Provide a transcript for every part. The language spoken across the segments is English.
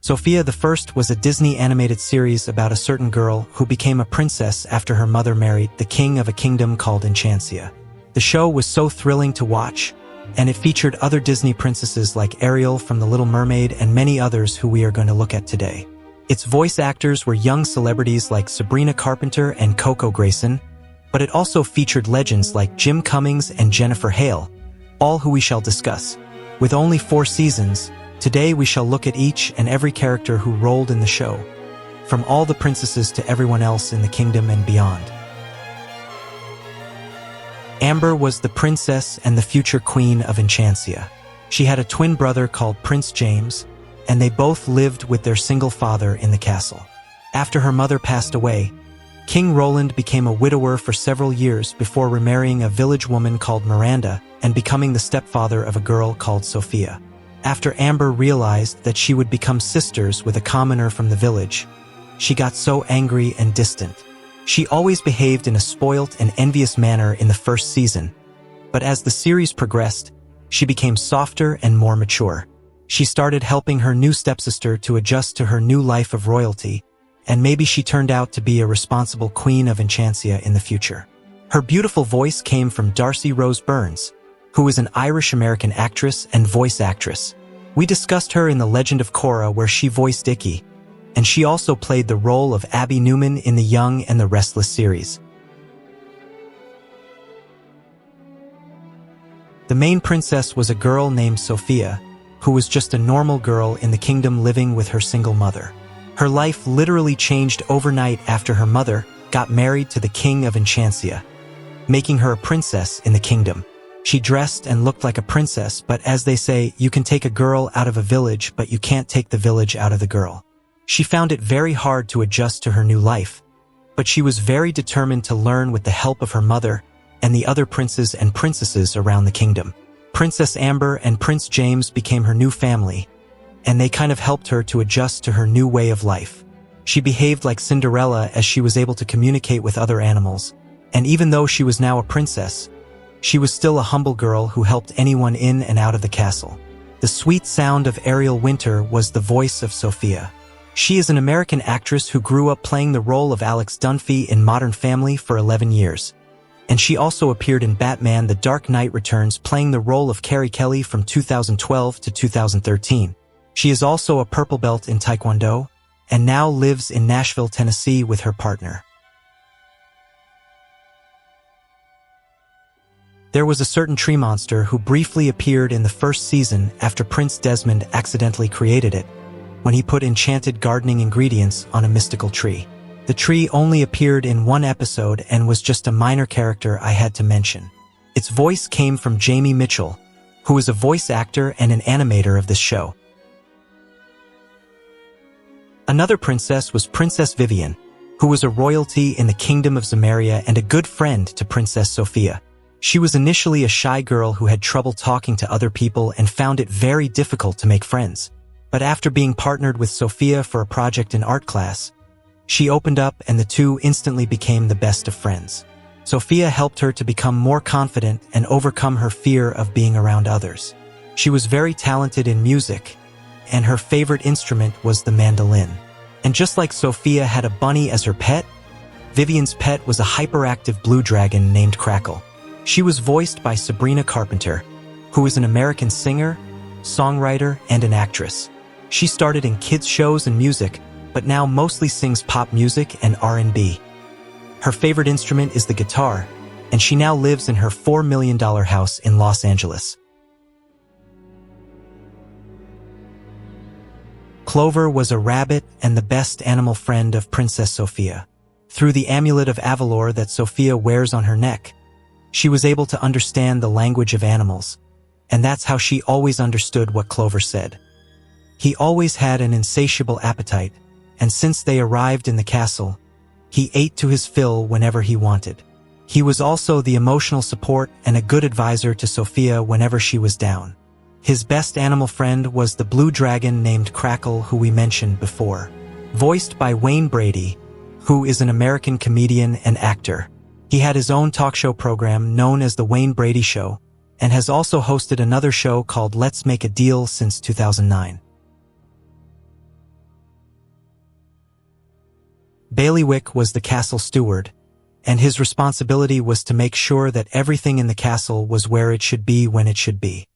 Sophia-the-First was a Disney animated series about a certain girl who became a princess after her mother married the king of a kingdom called Enchancia. The show was so thrilling to watch, and it featured other Disney princesses like Ariel from The Little Mermaid and many others who we are going to look at today. Its voice actors were young celebrities like Sabrina Carpenter and Coco Grayson, but it also featured legends like Jim Cummings and Jennifer Hale, all who we shall discuss. With only 4 seasons, today we shall look at each and every character who rolled in the show, from all the princesses to everyone else in the kingdom and beyond. Amber was the princess and the future queen of Enchancia. She had a twin brother called Prince James, and they both lived with their single father in the castle. After her mother passed away, King Roland became a widower for several years before remarrying a village woman called Miranda and becoming the stepfather of a girl called Sophia. After Amber realized that she would become sisters with a commoner from the village, she got so angry and distant. She always behaved in a spoilt and envious manner in the first season, but as the series progressed, she became softer and more mature. She started helping her new stepsister to adjust to her new life of royalty, and maybe she turned out to be a responsible queen of Enchancia in the future. Her beautiful voice came from Darcy Rose Burns, who is an Irish-American actress and voice actress. We discussed her in The Legend of Korra, where she voiced Ikki, and she also played the role of Abby Newman in the Young and the Restless series. The main princess was a girl named Sophia, who was just a normal girl in the kingdom living with her single mother. Her life literally changed overnight after her mother got married to the king of Enchancia, making her a princess in the kingdom. She dressed and looked like a princess, but as they say, you can take a girl out of a village, but you can't take the village out of the girl. She found it very hard to adjust to her new life, but she was very determined to learn with the help of her mother and the other princes and princesses around the kingdom. Princess Amber and Prince James became her new family, and they kind of helped her to adjust to her new way of life. She behaved like Cinderella as she was able to communicate with other animals, and even though she was now a princess, she was still a humble girl who helped anyone in and out of the castle. The sweet sound of Ariel Winter was the voice of Sophia. She is an American actress who grew up playing the role of Alex Dunphy in Modern Family for 11 years. And she also appeared in Batman: The Dark Knight Returns, playing the role of Carrie Kelly from 2012 to 2013. She is also a purple belt in Taekwondo, and now lives in Nashville, Tennessee with her partner. There was a certain tree monster who briefly appeared in the first season after Prince Desmond accidentally created it, when he put enchanted gardening ingredients on a mystical tree. The tree only appeared in 1 episode and was just a minor character I had to mention. Its voice came from Jamie Mitchell, who is a voice actor and an animator of this show. Another princess was Princess Viven, who was a royalty in the Kingdom of Zamaria and a good friend to Princess Sophia. She was initially a shy girl who had trouble talking to other people and found it very difficult to make friends. But after being partnered with Sophia for a project in art class, she opened up and the two instantly became the best of friends. Sophia helped her to become more confident and overcome her fear of being around others. She was very talented in music, and her favorite instrument was the mandolin. And just like Sophia had a bunny as her pet, Vivian's pet was a hyperactive blue dragon named Crackle. She was voiced by Sabrina Carpenter, who is an American singer, songwriter, and an actress. She started in kids' shows and music, but now mostly sings pop music and R&B. Her favorite instrument is the guitar, and she now lives in her $4 million house in Los Angeles. Clover was a rabbit and the best animal friend of Princess Sophia. Through the amulet of Avalor that Sophia wears on her neck, she was able to understand the language of animals, and that's how she always understood what Clover said. He always had an insatiable appetite, and since they arrived in the castle, he ate to his fill whenever he wanted. He was also the emotional support and a good advisor to Sophia whenever she was down. His best animal friend was the blue dragon named Crackle, who we mentioned before. Voiced by Wayne Brady, who is an American comedian and actor. He had his own talk show program known as The Wayne Brady Show, and has also hosted another show called Let's Make a Deal since 2009. Baileywick was the castle steward, and his responsibility was to make sure that everything in the castle was where it should be when it should be.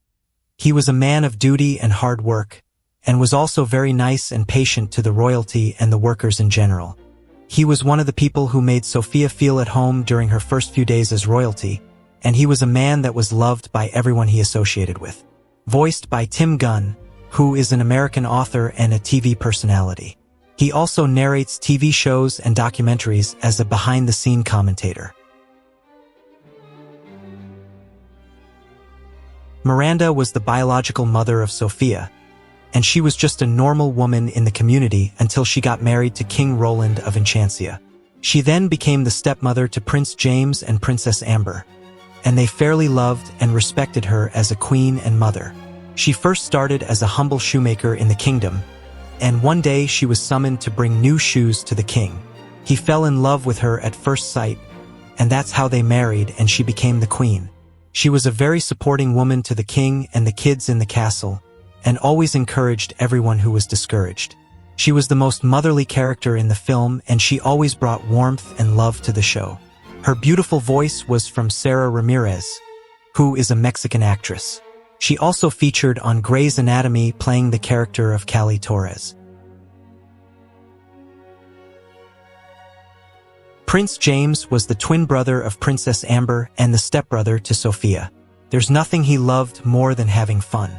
He was a man of duty and hard work, and was also very nice and patient to the royalty and the workers in general. He was one of the people who made Sophia feel at home during her first few days as royalty, and he was a man that was loved by everyone he associated with. Voiced by Tim Gunn, who is an American author and a TV personality. He also narrates TV shows and documentaries as a behind-the-scene commentator. Miranda was the biological mother of Sophia, and she was just a normal woman in the community until she got married to King Roland of Enchancia. She then became the stepmother to Prince James and Princess Amber, and they fairly loved and respected her as a queen and mother. She first started as a humble shoemaker in the kingdom, and one day she was summoned to bring new shoes to the king. He fell in love with her at first sight, and that's how they married, and she became the queen. She was a very supporting woman to the king and the kids in the castle, and always encouraged everyone who was discouraged. She was the most motherly character in the film, and she always brought warmth and love to the show. Her beautiful voice was from Sarah Ramirez, who is a Mexican actress. She also featured on Grey's Anatomy playing the character of Callie Torres. Prince James was the twin brother of Princess Amber and the stepbrother to Sophia. There's nothing he loved more than having fun.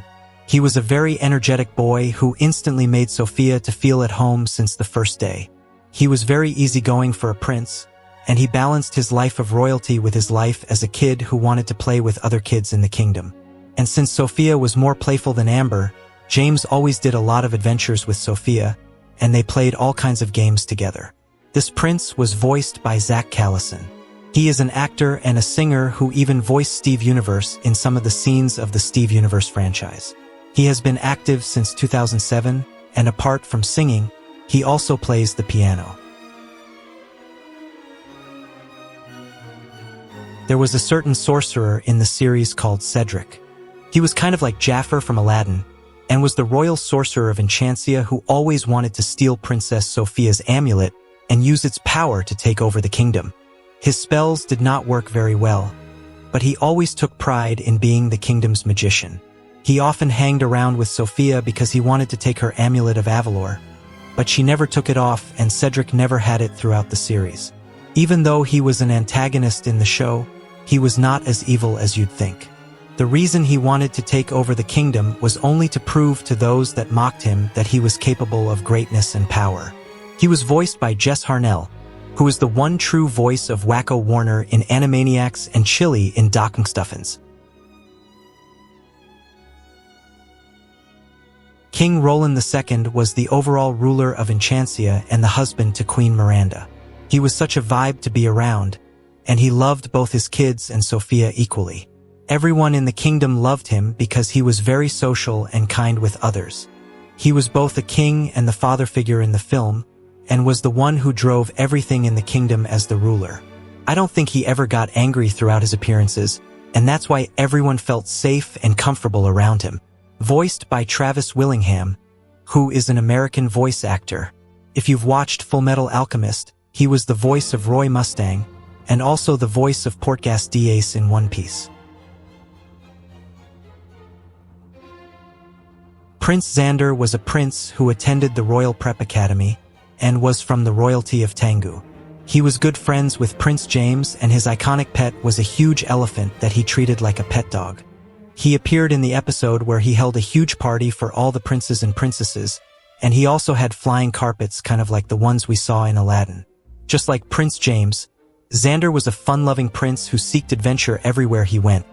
He was a very energetic boy who instantly made Sophia to feel at home since the first day. He was very easygoing for a prince, and he balanced his life of royalty with his life as a kid who wanted to play with other kids in the kingdom. And since Sophia was more playful than Amber, James always did a lot of adventures with Sophia, and they played all kinds of games together. This prince was voiced by Zach Callison. He is an actor and a singer who even voiced Steve Universe in some of the scenes of the Steve Universe franchise. He has been active since 2007, and apart from singing, he also plays the piano. There was a certain sorcerer in the series called Cedric. He was kind of like Jafar from Aladdin, and was the royal sorcerer of Enchancia who always wanted to steal Princess Sophia's amulet and use its power to take over the kingdom. His spells did not work very well, but he always took pride in being the kingdom's magician. He often hanged around with Sophia because he wanted to take her amulet of Avalor, but she never took it off, and Cedric never had it throughout the series. Even though he was an antagonist in the show, he was not as evil as you'd think. The reason he wanted to take over the kingdom was only to prove to those that mocked him that he was capable of greatness and power. He was voiced by Jess Harnell, who is the one true voice of Wacko Warner in Animaniacs and Chili in Dockenstuffins. King Roland II was the overall ruler of Enchancia and the husband to Queen Miranda. He was such a vibe to be around, and he loved both his kids and Sophia equally. Everyone in the kingdom loved him because he was very social and kind with others. He was both a king and the father figure in the film, and was the one who drove everything in the kingdom as the ruler. I don't think he ever got angry throughout his appearances, and that's why everyone felt safe and comfortable around him. Voiced by Travis Willingham, who is an American voice actor. If you've watched Fullmetal Alchemist, he was the voice of Roy Mustang, and also the voice of Portgas Diaz in One Piece. Prince Xander was a prince who attended the Royal Prep Academy, and was from the royalty of Tengu. He was good friends with Prince James, and his iconic pet was a huge elephant that he treated like a pet dog. He appeared in the episode where he held a huge party for all the princes and princesses, and he also had flying carpets kind of like the ones we saw in Aladdin. Just like Prince James, Xander was a fun-loving prince who sought adventure everywhere he went,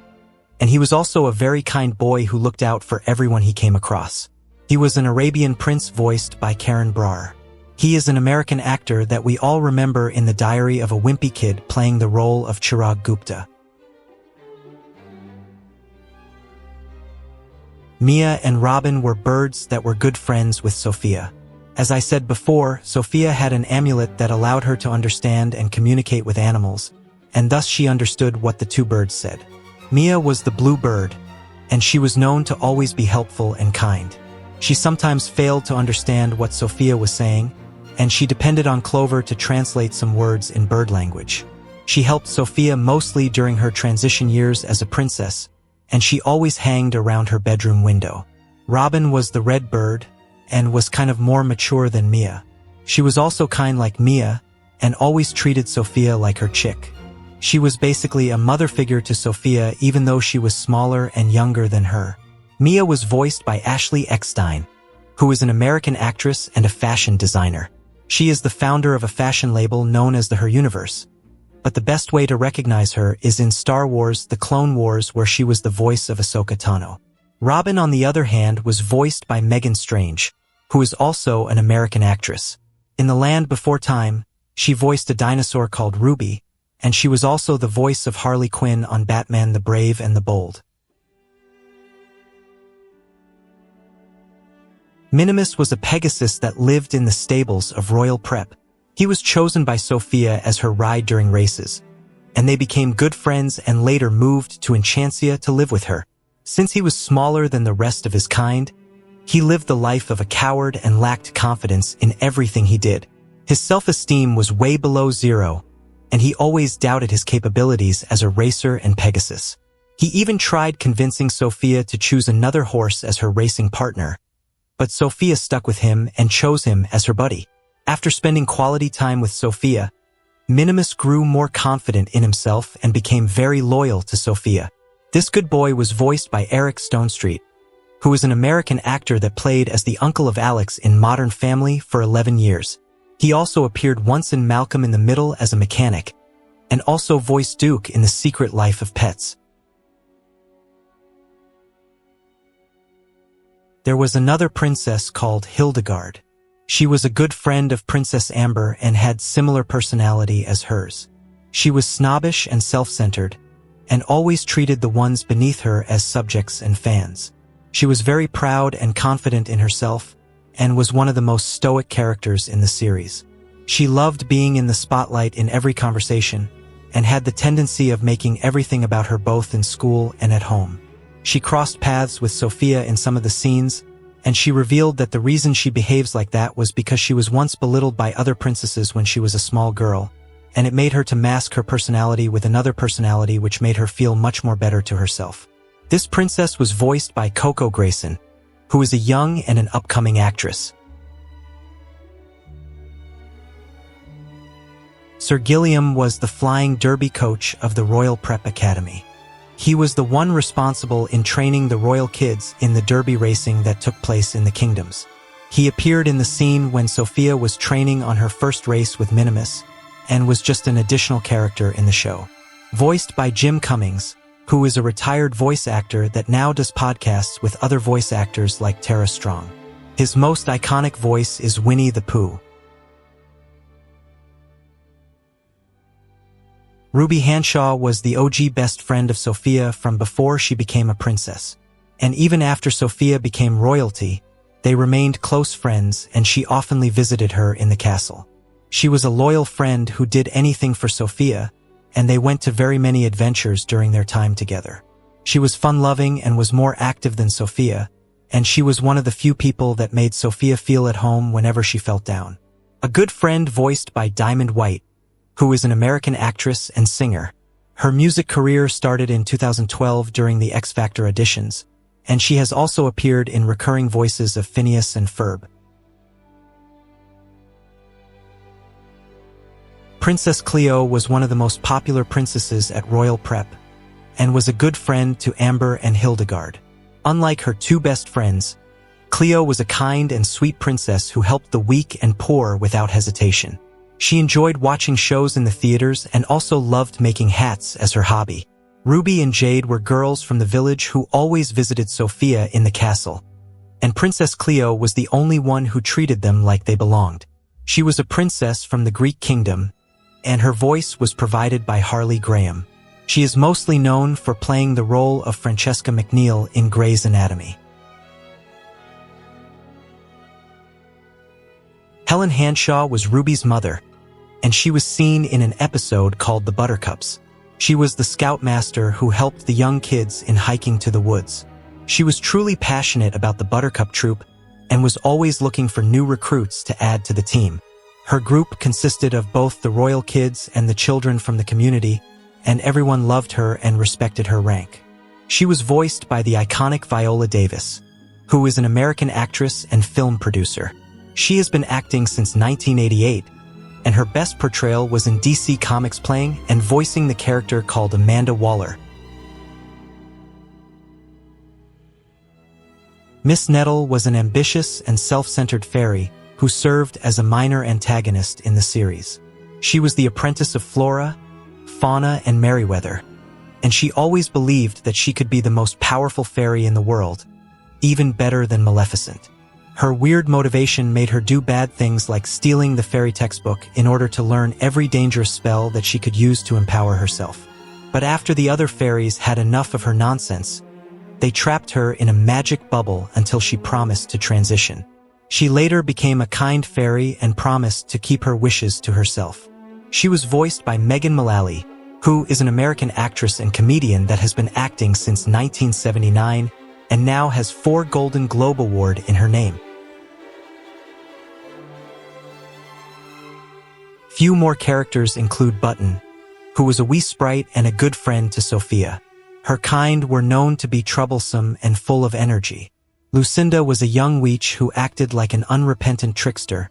and he was also a very kind boy who looked out for everyone he came across. He was an Arabian prince voiced by Karen Brar. He is an American actor that we all remember in The Diary of a Wimpy Kid playing the role of Chirag Gupta. Mia and Robin were birds that were good friends with Sophia. As I said before, Sophia had an amulet that allowed her to understand and communicate with animals, and thus she understood what the two birds said. Mia was the blue bird, and she was known to always be helpful and kind. She sometimes failed to understand what Sophia was saying, and she depended on Clover to translate some words in bird language. She helped Sophia mostly during her transition years as a princess, and she always hanged around her bedroom window. Robin was the red bird, and was kind of more mature than Mia. She was also kind like Mia, and always treated Sophia like her chick. She was basically a mother figure to Sophia even though she was smaller and younger than her. Mia was voiced by Ashley Eckstein, who is an American actress and a fashion designer. She is the founder of a fashion label known as the Her Universe. But the best way to recognize her is in Star Wars: The Clone Wars, where she was the voice of Ahsoka Tano. Robin, on the other hand, was voiced by Megan Strange, who is also an American actress. In The Land Before Time, she voiced a dinosaur called Ruby, and she was also the voice of Harley Quinn on Batman: The Brave and the Bold. Minimus was a Pegasus that lived in the stables of Royal Prep. He was chosen by Sophia as her ride during races, and they became good friends and later moved to Enchancia to live with her. Since he was smaller than the rest of his kind, he lived the life of a coward and lacked confidence in everything he did. His self-esteem was way below zero, and he always doubted his capabilities as a racer and Pegasus. He even tried convincing Sophia to choose another horse as her racing partner, but Sophia stuck with him and chose him as her buddy. After spending quality time with Sophia, Minimus grew more confident in himself and became very loyal to Sophia. This good boy was voiced by Eric Stonestreet, who is an American actor that played as the uncle of Alex in Modern Family for 11 years. He also appeared once in Malcolm in the Middle as a mechanic, and also voiced Duke in The Secret Life of Pets. There was another princess called Hildigard. She was a good friend of Princess Amber and had similar personality as hers. She was snobbish and self-centered, and always treated the ones beneath her as subjects and fans. She was very proud and confident in herself, and was one of the most stoic characters in the series. She loved being in the spotlight in every conversation, and had the tendency of making everything about her both in school and at home. She crossed paths with Sophia in some of the scenes, and she revealed that the reason she behaves like that was because she was once belittled by other princesses when she was a small girl, and it made her to mask her personality with another personality, which made her feel much more better to herself. This princess was voiced by Coco Grayson, who is a young and an upcoming actress. Sir Gileiam was the flying derby coach of the Royal Prep Academy. He was the one responsible in training the royal kids in the derby racing that took place in the kingdoms. He appeared in the scene when Sophia was training on her first race with Minimus, and was just an additional character in the show. Voiced by Jim Cummings, who is a retired voice actor that now does podcasts with other voice actors like Tara Strong. His most iconic voice is Winnie the Pooh. Ruby Hansshaw was the OG best friend of Sophia from before she became a princess. And even after Sophia became royalty, they remained close friends, and she often visited her in the castle. She was a loyal friend who did anything for Sophia, and they went to very many adventures during their time together. She was fun-loving and was more active than Sophia, and she was one of the few people that made Sophia feel at home whenever she felt down. A good friend voiced by Diamond White, who is an American actress and singer. Her music career started in 2012 during the X Factor auditions, and she has also appeared in recurring voices of Phineas and Ferb. Princess Cleo was one of the most popular princesses at Royal Prep, and was a good friend to Amber and Hildigard. Unlike her two best friends, Cleo was a kind and sweet princess who helped the weak and poor without hesitation. She enjoyed watching shows in the theaters and also loved making hats as her hobby. Ruby and Jade were girls from the village who always visited Sophia in the castle, and Princess Cleo was the only one who treated them like they belonged. She was a princess from the Greek kingdom, and her voice was provided by Harley Graham. She is mostly known for playing the role of Francesca McNeil in Grey's Anatomy. Helen Hansshaw was Ruby's mother, and she was seen in an episode called The Buttercups. She was the scoutmaster who helped the young kids in hiking to the woods. She was truly passionate about the Buttercup troop and was always looking for new recruits to add to the team. Her group consisted of both the royal kids and the children from the community, and everyone loved her and respected her rank. She was voiced by the iconic Viola Davis, who is an American actress and film producer. She has been acting since 1988, and her best portrayal was in DC Comics playing and voicing the character called Amanda Waller. Miss Nettle was an ambitious and self-centered fairy who served as a minor antagonist in the series. She was the apprentice of Flora, Fauna, and Merryweather, and she always believed that she could be the most powerful fairy in the world, even better than Maleficent. Her weird motivation made her do bad things like stealing the fairy textbook in order to learn every dangerous spell that she could use to empower herself. But after the other fairies had enough of her nonsense, they trapped her in a magic bubble until she promised to transition. She later became a kind fairy and promised to keep her wishes to herself. She was voiced by Megan Mullally, who is an American actress and comedian that has been acting since 1979 and now has 4 Golden Globe Award in her name. Few more characters include Button, who was a wee sprite and a good friend to Sophia. Her kind were known to be troublesome and full of energy. Lucinda was a young witch who acted like an unrepentant trickster,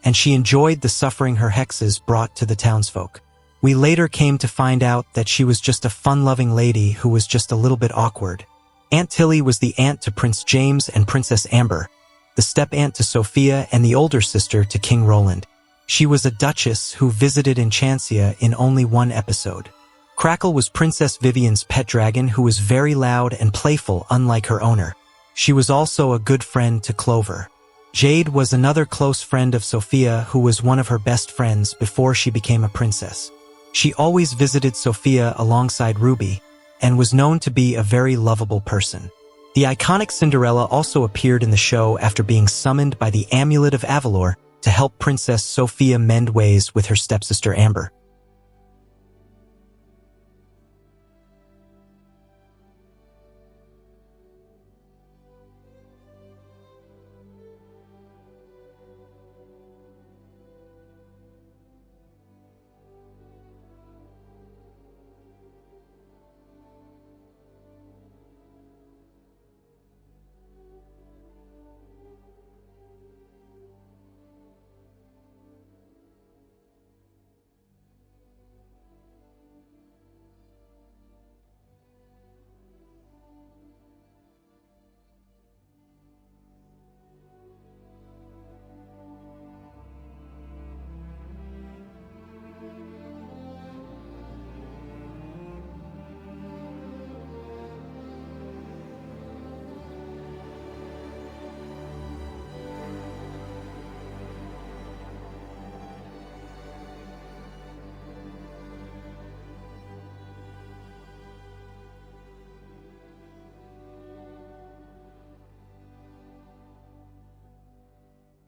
and she enjoyed the suffering her hexes brought to the townsfolk. We later came to find out that she was just a fun-loving lady who was just a little bit awkward. Aunt Tilly was the aunt to Prince James and Princess Amber, the step-aunt to Sophia and the older sister to King Roland. She was a duchess who visited Enchancia in only one episode. Crackle was Princess Vivian's pet dragon who was very loud and playful unlike her owner. She was also a good friend to Clover. Jade was another close friend of Sophia who was one of her best friends before she became a princess. She always visited Sophia alongside Ruby and was known to be a very lovable person. The iconic Cinderella also appeared in the show after being summoned by the Amulet of Avalor to help Princess Sophia mend ways with her stepsister Amber.